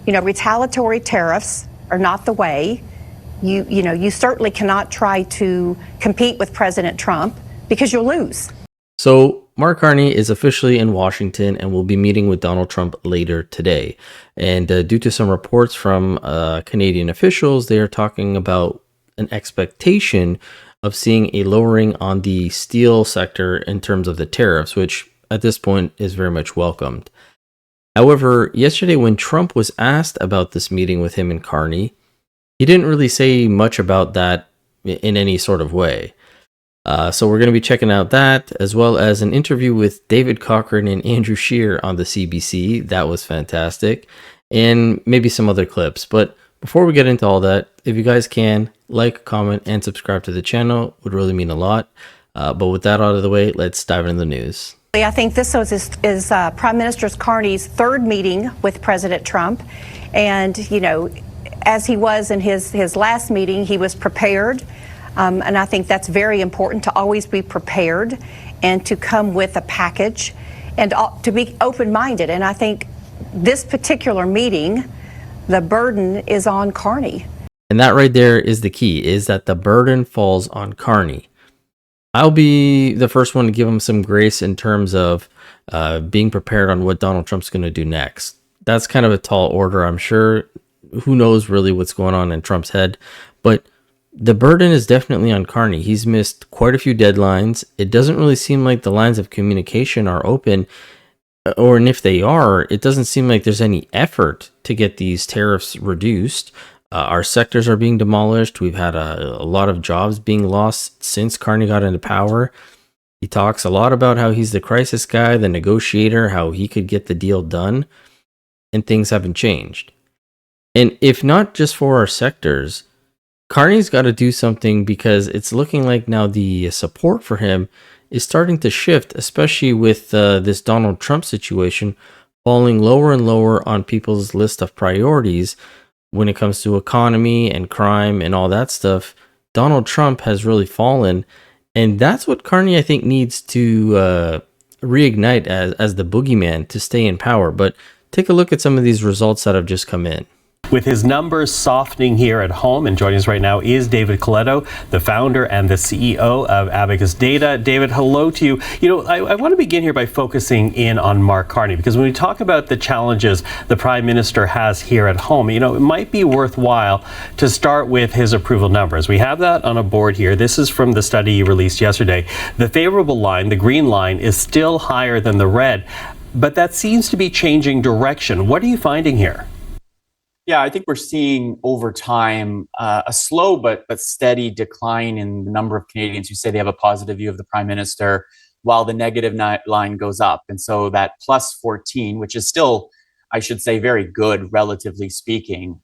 Retaliatory tariffs are not the way. You certainly cannot try to compete with President Trump because you'll lose. So Mark Carney is officially in Washington and will be meeting with Donald Trump later today. And due to some reports from Canadian officials, they are talking about an expectation of seeing a lowering on the steel sector in terms of the tariffs, which at this point is very much welcomed. However, yesterday when Trump was asked about this meeting with him and Carney, he didn't really say much about that in any sort of way. So we're going to be checking out that, as well as an interview with David Cochrane and Andrew Scheer on the CBC. That was fantastic. And maybe some other clips. But before we get into all that, if you guys can, like, comment, and subscribe to the channel, would really mean a lot. But with that out of the way, let's dive into the news. I think this is Prime Minister Carney's third meeting with President Trump. And, as he was in his last meeting, he was prepared. And I think that's very important, to always be prepared and to come with a package and to be open-minded. And I think this particular meeting, the burden is on Carney. And that right there is the key, is that the burden falls on Carney. I'll be the first one to give him some grace in terms of being prepared on what Donald Trump's going to do next. That's kind of a tall order, I'm sure. Who knows really what's going on in Trump's head. But the burden is definitely on Carney. He's missed quite a few deadlines. It doesn't really seem like the lines of communication are open. And if they are, it doesn't seem like there's any effort to get these tariffs reduced. Our sectors are being demolished. We've had a lot of jobs being lost since Carney got into power. He talks a lot about how he's the crisis guy, the negotiator, how he could get the deal done, and things haven't changed. And if not just for our sectors, Carney's got to do something, because it's looking like now the support for him is starting to shift, especially with this Donald Trump situation falling lower and lower on people's list of priorities when it comes to economy and crime and all that stuff. Donald Trump has really fallen, and that's what Carney, I think, needs to reignite as the boogeyman to stay in power. But take a look at some of these results that have just come in. With his numbers softening here at home, and joining us right now is David Coletto, the founder and the CEO of Abacus Data. David, hello to you. I want to begin here by focusing in on Mark Carney, because when we talk about the challenges the Prime Minister has here at home, it might be worthwhile to start with his approval numbers. We have that on a board here. This is from the study you released yesterday. The favorable line, the green line, is still higher than the red, but that seems to be changing direction. What are you finding here? Yeah, I think we're seeing over time a slow but steady decline in the number of Canadians who say they have a positive view of the Prime Minister, while the negative line goes up. And so that plus 14, which is still, I should say, very good, relatively speaking,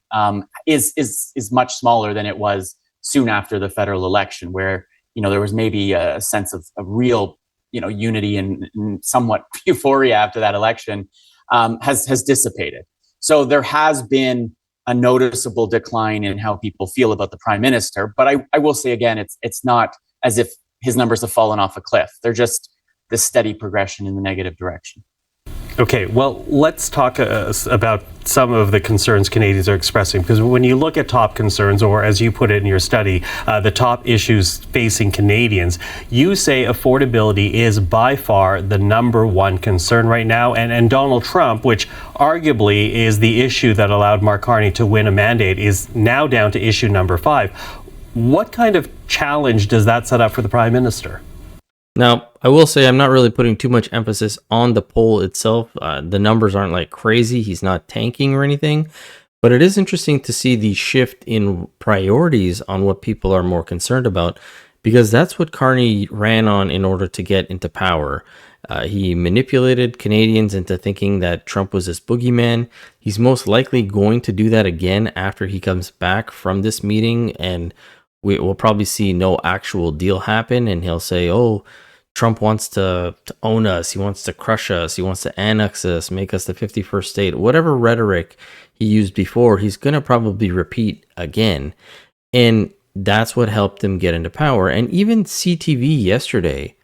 is much smaller than it was soon after the federal election, where there was maybe a sense of real unity and somewhat euphoria after that election has dissipated. So there has been a noticeable decline in how people feel about the Prime Minister. But I will say again, it's not as if his numbers have fallen off a cliff. They're just this steady progression in the negative direction. Okay, well, let's talk about some of the concerns Canadians are expressing, because when you look at top concerns, or as you put it in your study, the top issues facing Canadians, you say affordability is by far the number one concern right now, and Donald Trump, which arguably is the issue that allowed Mark Carney to win a mandate, is now down to issue number 5. What kind of challenge does that set up for the Prime Minister? Now, I will say I'm not really putting too much emphasis on the poll itself. The numbers aren't like crazy. He's not tanking or anything. But it is interesting to see the shift in priorities on what people are more concerned about, because that's what Carney ran on in order to get into power. He manipulated Canadians into thinking that Trump was this boogeyman. He's most likely going to do that again after he comes back from this meeting, and we will probably see no actual deal happen, and he'll say, oh, Trump wants to own us, he wants to crush us, he wants to annex us, make us the 51st state. Whatever rhetoric he used before, he's going to probably repeat again. And that's what helped him get into power. And even CTV yesterday,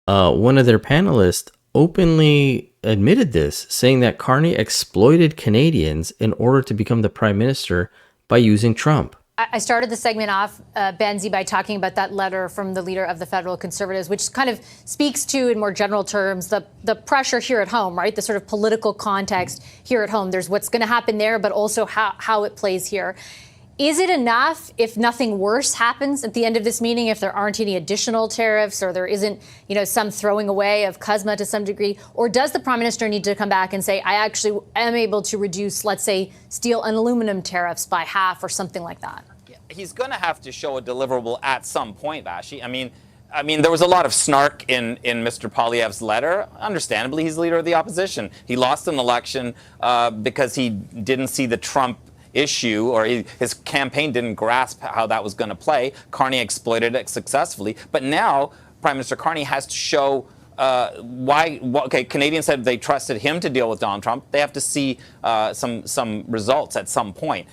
one of their panelists openly admitted this, saying that Carney exploited Canadians in order to become the prime minister by using Trump. I started the segment off, Benzie, by talking about that letter from the leader of the federal Conservatives, which kind of speaks to, in more general terms, the pressure here at home, right? The sort of political context here at home. There's what's going to happen there, but also how it plays here. Is it enough if nothing worse happens at the end of this meeting, if there aren't any additional tariffs or there isn't, some throwing away of CUSMA to some degree? Or does the prime minister need to come back and say, I actually am able to reduce, let's say, steel and aluminum tariffs by half or something like that? He's going to have to show a deliverable at some point, Vashi. I mean, there was a lot of snark in Mr. Poilievre's letter. Understandably, he's leader of the opposition. He lost an election because he didn't see the Trump issue, or his campaign didn't grasp how that was going to play. Carney exploited it successfully. But now Prime Minister Carney has to show why. Okay, Canadians said they trusted him to deal with Donald Trump. They have to see some results at some point.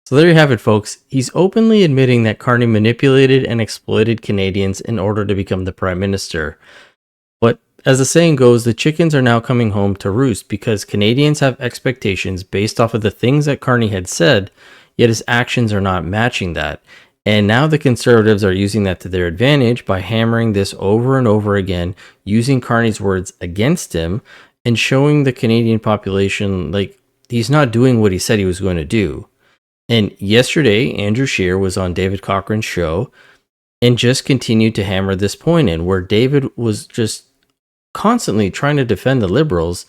So there you have it, folks. He's openly admitting that Carney manipulated and exploited Canadians in order to become the prime minister. But as the saying goes, the chickens are now coming home to roost because Canadians have expectations based off of the things that Carney had said, yet his actions are not matching that. And now the Conservatives are using that to their advantage by hammering this over and over again, using Carney's words against him and showing the Canadian population like he's not doing what he said he was going to do. And yesterday, Andrew Scheer was on David Cochran's show and just continued to hammer this point in, where David was just constantly trying to defend the Liberals,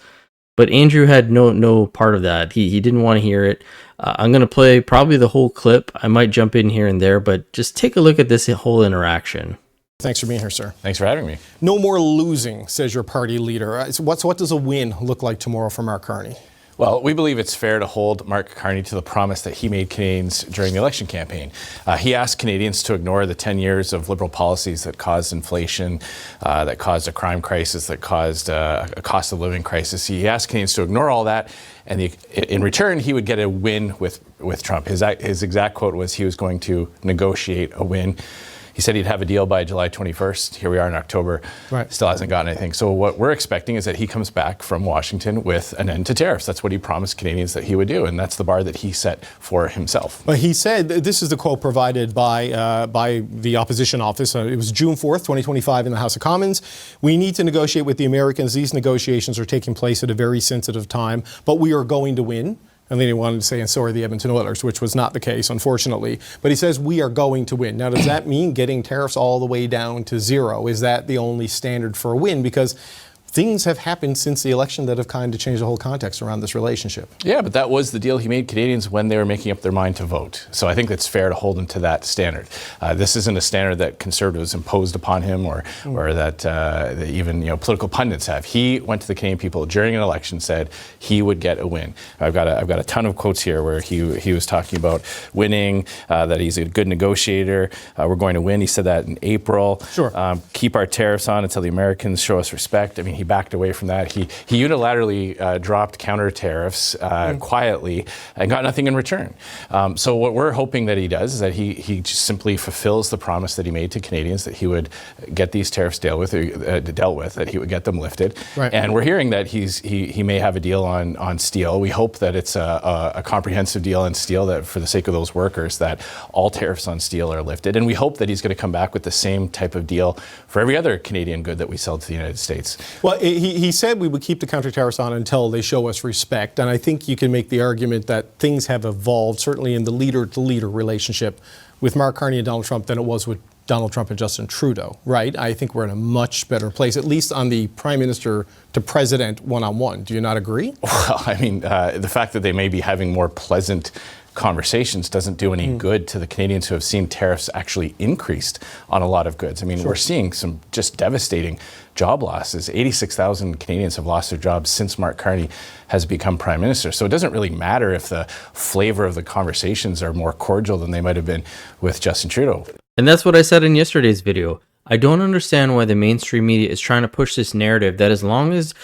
but Andrew had no part of that. He didn't want to hear it. I'm going to play probably the whole clip. I might jump in here and there, but just take a look at this whole interaction. Thanks for being here, sir. Thanks for having me. No more losing, says your party leader. What does a win look like tomorrow for Mark Carney? Well, we believe it's fair to hold Mark Carney to the promise that he made Canadians during the election campaign. He asked Canadians to ignore the 10 years of Liberal policies that caused inflation, that caused a crime crisis, that caused a cost of living crisis. He asked Canadians to ignore all that, and in return, he would get a win with Trump. His exact quote was he was going to negotiate a win. He said he'd have a deal by July 21st. Here we are in October. Right. Still hasn't gotten anything. So what we're expecting is that he comes back from Washington with an end to tariffs. That's what he promised Canadians that he would do, and that's the bar that he set for himself. Well, he said, this is the quote provided by the opposition office. It was June 4th, 2025 in the House of Commons. We need to negotiate with the Americans. These negotiations are taking place at a very sensitive time, but we are going to win. And then he wanted to say, and so are the Edmonton Oilers, which was not the case, unfortunately. But he says, we are going to win. Now, does that mean getting tariffs all the way down to zero? Is that the only standard for a win? Because things have happened since the election that have kind of changed the whole context around this relationship. Yeah, but that was the deal he made Canadians when they were making up their mind to vote. So I think it's fair to hold him to that standard. This isn't a standard that Conservatives imposed upon him or that even political pundits have. He went to the Canadian people during an election, said he would get a win. I've got a ton of quotes here where he was talking about winning, that he's a good negotiator. We're going to win. He said that in April. Sure. Keep our tariffs on until the Americans show us respect. I mean, he backed away from that. He unilaterally dropped counter tariffs quietly and got nothing in return. So what we're hoping that he does is that he just simply fulfills the promise that he made to Canadians that he would get these tariffs dealt with, that he would get them lifted. Right. And we're hearing that he may have a deal on steel. We hope that it's a comprehensive deal on steel, that for the sake of those workers, that all tariffs on steel are lifted. And we hope that he's going to come back with the same type of deal for every other Canadian good that we sell to the United States. Well, he said we would keep the counter tariffs on until they show us respect. And I think you can make the argument that things have evolved, certainly in the leader-to-leader relationship with Mark Carney and Donald Trump than it was with Donald Trump and Justin Trudeau, right? I think we're in a much better place, at least on the prime minister to president one-on-one. Do you not agree? Well, I mean, the fact that they may be having more pleasant conversations doesn't do any good to the Canadians who have seen tariffs actually increased on a lot of goods. I mean, we're seeing some just devastating job losses. 86,000 Canadians have lost their jobs since Mark Carney has become prime minister. So it doesn't really matter if the flavor of the conversations are more cordial than they might have been with Justin Trudeau. And that's what I said in yesterday's video. I don't understand why the mainstream media is trying to push this narrative that as long as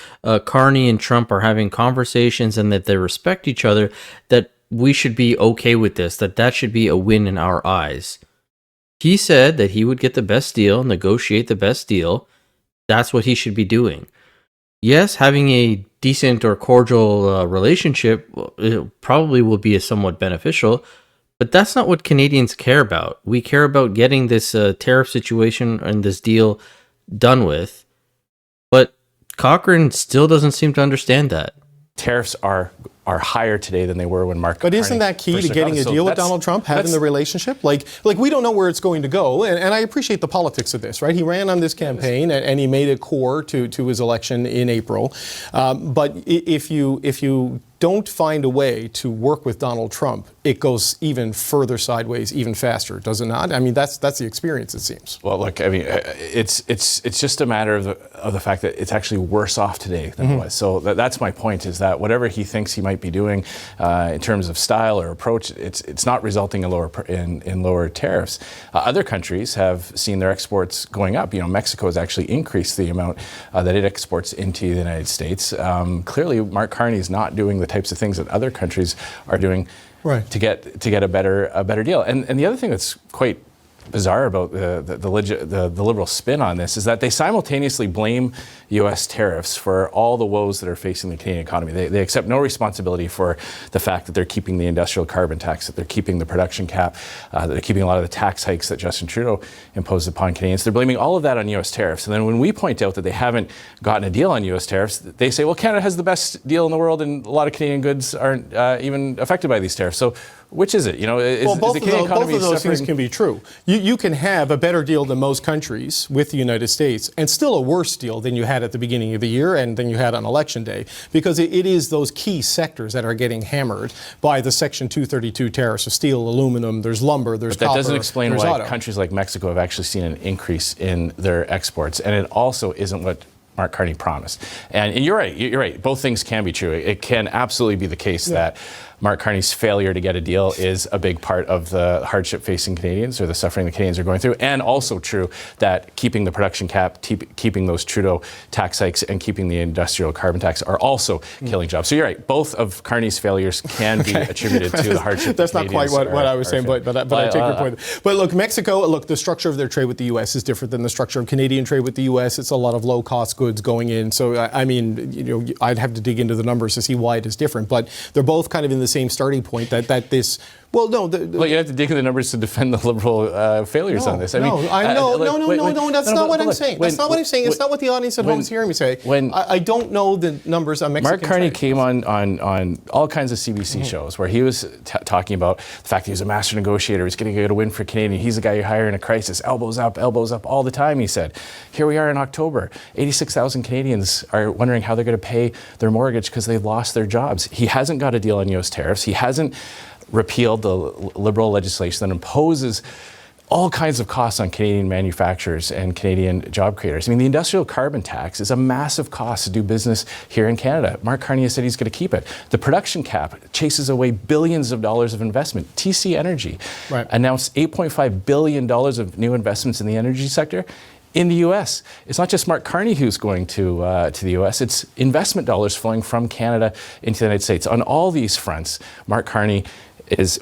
Carney and Trump are having conversations and that they respect each other, that we should be okay with this, that should be a win in our eyes. He said that he would get the best deal, negotiate the best deal. That's what he should be doing. Yes, having a decent or cordial relationship, it probably will be somewhat beneficial. But that's not what Canadians care about. We care about getting this tariff situation and this deal done with. But Cochrane still doesn't seem to understand that. Tariffs are higher today than they were when Mark. But isn't that key to getting a deal with Donald Trump, having the relationship? Like we don't know where it's going to go, and I appreciate the politics of this, right? He ran on this campaign, and he made it core to his election in April. But if you don't find a way to work with Donald Trump, it goes even further sideways, even faster, does it not? I mean, that's the experience, it seems. Well, look, I mean, it's just a matter of the fact that it's actually worse off today than it was. So that's my point, is that whatever he thinks he might be doing in terms of style or approach, it's not resulting in lower tariffs. Other countries have seen their exports going up. You know, Mexico has actually increased the amount that it exports into the United States. Clearly, Mark Carney is not doing the types of things that other countries are doing to get a better deal. And the other thing that's quite bizarre about the liberal spin on this is that they simultaneously blame U.S. tariffs for all the woes that are facing the Canadian economy. They accept no responsibility for the fact that they're keeping the industrial carbon tax, that they're keeping the production cap, that they're keeping a lot of the tax hikes that Justin Trudeau imposed upon Canadians. They're blaming all of that on U.S. tariffs. And then when we point out that they haven't gotten a deal on U.S. tariffs, they say, well, Canada has the best deal in the world and a lot of Canadian goods aren't even affected by these tariffs. So which is it? You know, both the Canadian economy of those things can be true. You can have a better deal than most countries with the United States and still a worse deal than you had at the beginning of the year and than you had on election day, because it is those key sectors that are getting hammered by the Section 232 tariffs of steel, aluminum, there's lumber, there's copper. That doesn't explain why auto. Countries like Mexico have actually seen an increase in their exports, and it also isn't what Mark Carney promised. And you're right. Both things can be true. It can absolutely be the case that Mark Carney's failure to get a deal is a big part of the hardship facing Canadians, or the suffering the Canadians are going through. And also true that keeping the production cap, keeping those Trudeau tax hikes, and keeping the industrial carbon tax are also killing jobs. So you're right. Both of Carney's failures can be attributed to the hardship. That's not quite what I was saying, but I take your point. But look, Mexico, the structure of their trade with the U.S. is different than the structure of Canadian trade with the U.S. It's a lot of low-cost goods going in. So, I mean, you know, I'd have to dig into the numbers to see why it is different. But they're both kind of in the same starting point that this. Well, no. Well, you have to dig into the numbers to defend the liberal failures on this. That's not what I'm saying. That's not what I'm saying. It's not what the audience at home is hearing me say. I don't know the numbers on Mexican Mark Carney trade. came on all kinds of CBC shows where he was talking about the fact that he was a master negotiator. He's going to get a win for Canadian. He's the guy you hire in a crisis. Elbows up all the time, he said. Here we are in October. 86,000 Canadians are wondering how they're going to pay their mortgage because they've lost their jobs. He hasn't got a deal on U.S. tariffs. He hasn't repealed the liberal legislation that imposes all kinds of costs on Canadian manufacturers and Canadian job creators. I mean, the industrial carbon tax is a massive cost to do business here in Canada. Mark Carney has said he's going to keep it. The production cap chases away billions of dollars of investment. TC Energy announced $8.5 billion of new investments in the energy sector in the U.S. It's not just Mark Carney who's going to the U.S. It's investment dollars flowing from Canada into the United States. On all these fronts, Mark Carney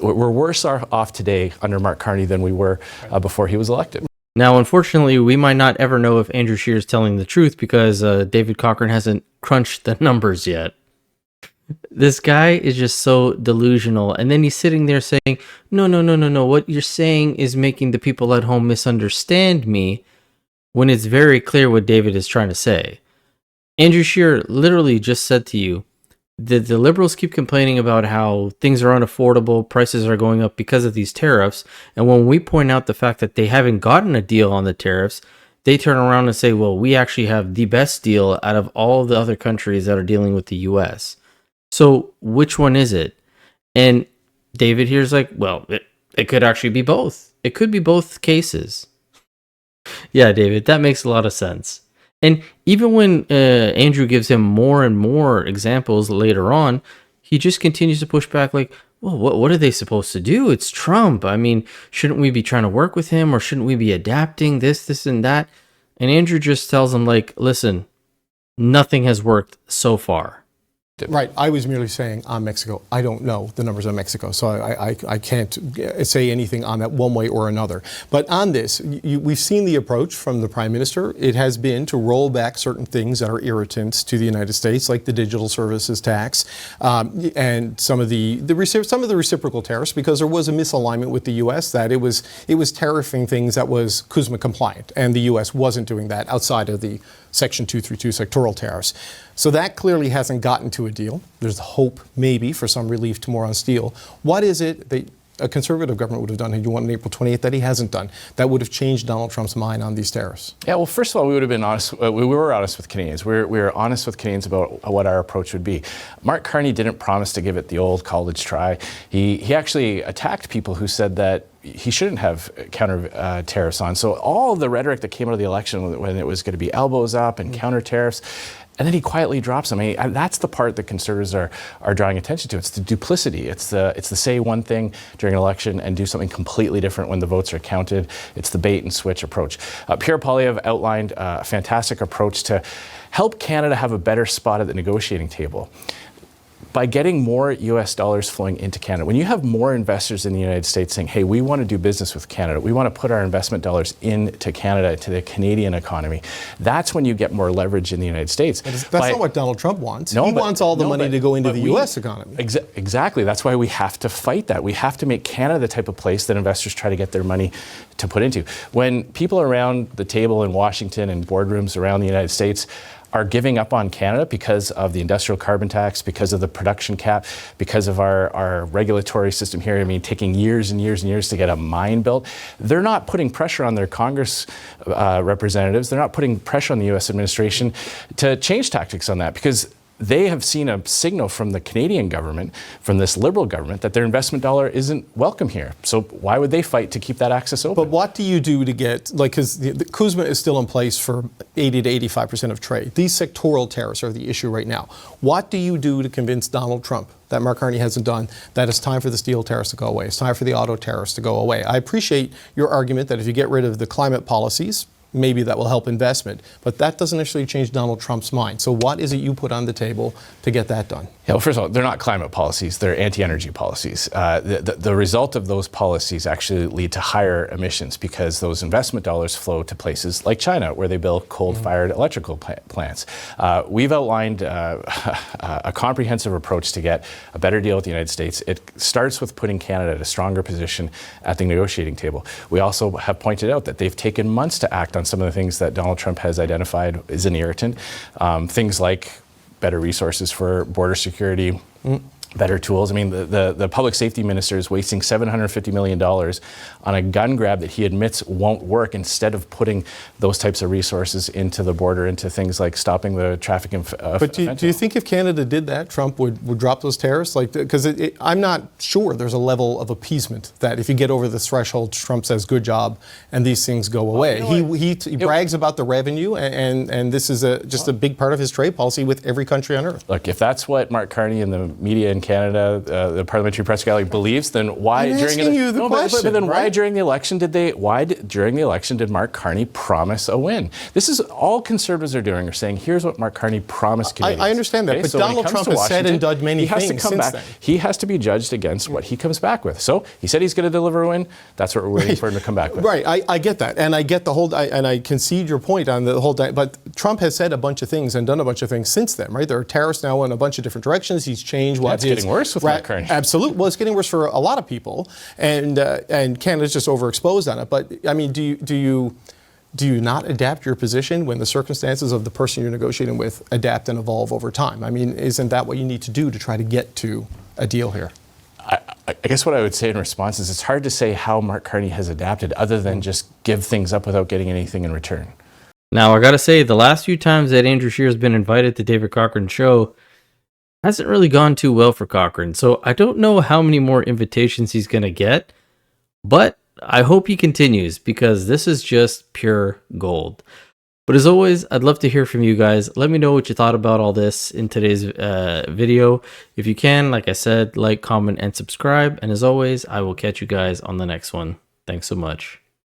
we're worse off today under Mark Carney than we were before he was elected. Now, unfortunately, we might not ever know if Andrew Scheer is telling the truth because David Cochrane hasn't crunched the numbers yet. This guy is just so delusional. And then he's sitting there saying, no. What you're saying is making the people at home misunderstand me, when it's very clear what David is trying to say. Andrew Scheer literally just said to you, the liberals keep complaining about how things are unaffordable, prices are going up because of these tariffs. And when we point out the fact that they haven't gotten a deal on the tariffs, they turn around and say, well, we actually have the best deal out of all the other countries that are dealing with the U.S. So which one is it? And David here's like, well, it could actually be both. It could be both cases. Yeah, David, that makes a lot of sense. And even when Andrew gives him more and more examples later on, he just continues to push back like, well, what are they supposed to do? It's Trump. I mean, shouldn't we be trying to work with him, or shouldn't we be adapting this, and that? And Andrew just tells him like, listen, nothing has worked so far. Right. I was merely saying on Mexico. I don't know the numbers on Mexico, so I can't say anything on that one way or another. But on this, we've seen the approach from the Prime Minister. It has been to roll back certain things that are irritants to the United States, like the digital services tax and some of the reciprocal tariffs, because there was a misalignment with the U.S. that it was tariffing things that was CUSMA compliant, and the U.S. wasn't doing that outside of the Section 232 sectoral tariffs. So that clearly hasn't gotten to a deal. There's hope, maybe, for some relief tomorrow on steel. What is it that a conservative government would have done had you won on April 28th that he hasn't done that would have changed Donald Trump's mind on these tariffs? Yeah, well, first of all, we would have been honest. We were honest with Canadians. We were honest with Canadians about what our approach would be. Mark Carney didn't promise to give it the old college try. He actually attacked people who said that he shouldn't have counter tariffs on. So all of the rhetoric that came out of the election when it was going to be elbows up and counter tariffs, and then he quietly drops them. I mean, that's the part that conservatives are drawing attention to. It's the duplicity. It's the say one thing during an election and do something completely different when the votes are counted. It's the bait and switch approach. Pierre Poilievre outlined a fantastic approach to help Canada have a better spot at the negotiating table by getting more US dollars flowing into Canada. When you have more investors in the United States saying, hey, we want to do business with Canada, we want to put our investment dollars into Canada, to the Canadian economy, that's when you get more leverage in the United States. That's not what Donald Trump wants. He wants all the money to go into the US economy. Exactly. That's why we have to fight that. We have to make Canada the type of place that investors try to get their money to put into. When people around the table in Washington and boardrooms around the United States are giving up on Canada because of the industrial carbon tax, because of the production cap, because of our regulatory system here, I mean, taking years and years and years to get a mine built, they're not putting pressure on their Congress representatives, they're not putting pressure on the US administration to change tactics on that, because they have seen a signal from the Canadian government, from this Liberal government, that their investment dollar isn't welcome here. So why would they fight to keep that access open? But what do you do to get, because the CUSMA is still in place for 80 to 85% of trade. These sectoral tariffs are the issue right now. What do you do to convince Donald Trump, that Mark Carney hasn't done, that it's time for the steel tariffs to go away, it's time for the auto tariffs to go away? I appreciate your argument that if you get rid of the climate policies, maybe that will help investment. But that doesn't actually change Donald Trump's mind. So what is it you put on the table to get that done? Yeah, well, first of all, they're not climate policies. They're anti-energy policies. The result of those policies actually lead to higher emissions because those investment dollars flow to places like China, where they build coal-fired electrical plants. We've outlined a comprehensive approach to get a better deal with the United States. It starts with putting Canada at a stronger position at the negotiating table. We also have pointed out that they've taken months to act on some of the things that Donald Trump has identified as an irritant. Things like better resources for border security, better tools. I mean, the public safety minister is wasting $750 million on a gun grab that he admits won't work, instead of putting those types of resources into the border, into things like stopping the trafficking. But do you think if Canada did that, Trump would drop those tariffs? Like, because I'm not sure there's a level of appeasement that if you get over this threshold, Trump says good job and these things go away. He brags about the revenue, and this is just a big part of his trade policy with every country on earth. Look, if that's what Mark Carney and the media in Canada, the parliamentary press gallery believes, then why during the election did Mark Carney promise a win? This is all conservatives are doing, are saying, here's what Mark Carney promised Canadians. I understand that, but so Donald Trump has said and done many things since then. He has to be judged against what he comes back with. So he said he's going to deliver a win. That's what we're waiting for him to come back with. Right, I get that, and I get the whole, and I concede your point on the whole. But Trump has said a bunch of things and done a bunch of things since then, right? There are tariffs now in a bunch of different directions. He's changed what it's getting worse with Mark Carney. Absolutely. Well, it's getting worse for a lot of people, and Canada's just overexposed on it. But I mean, do you not adapt your position when the circumstances of the person you're negotiating with adapt and evolve over time? I mean, isn't that what you need to do to try to get to a deal here? I guess what I would say in response is it's hard to say how Mark Carney has adapted other than just give things up without getting anything in return. Now, I got to say, the last few times that Andrew Scheer's been invited to David Cochran's show hasn't really gone too well for Cochran. So I don't know how many more invitations he's going to get, but I hope he continues, because this is just pure gold. But as always, I'd love to hear from you guys. Let me know what you thought about all this in today's video. If you can, like I said, like, comment, and subscribe. And as always, I will catch you guys on the next one. Thanks so much.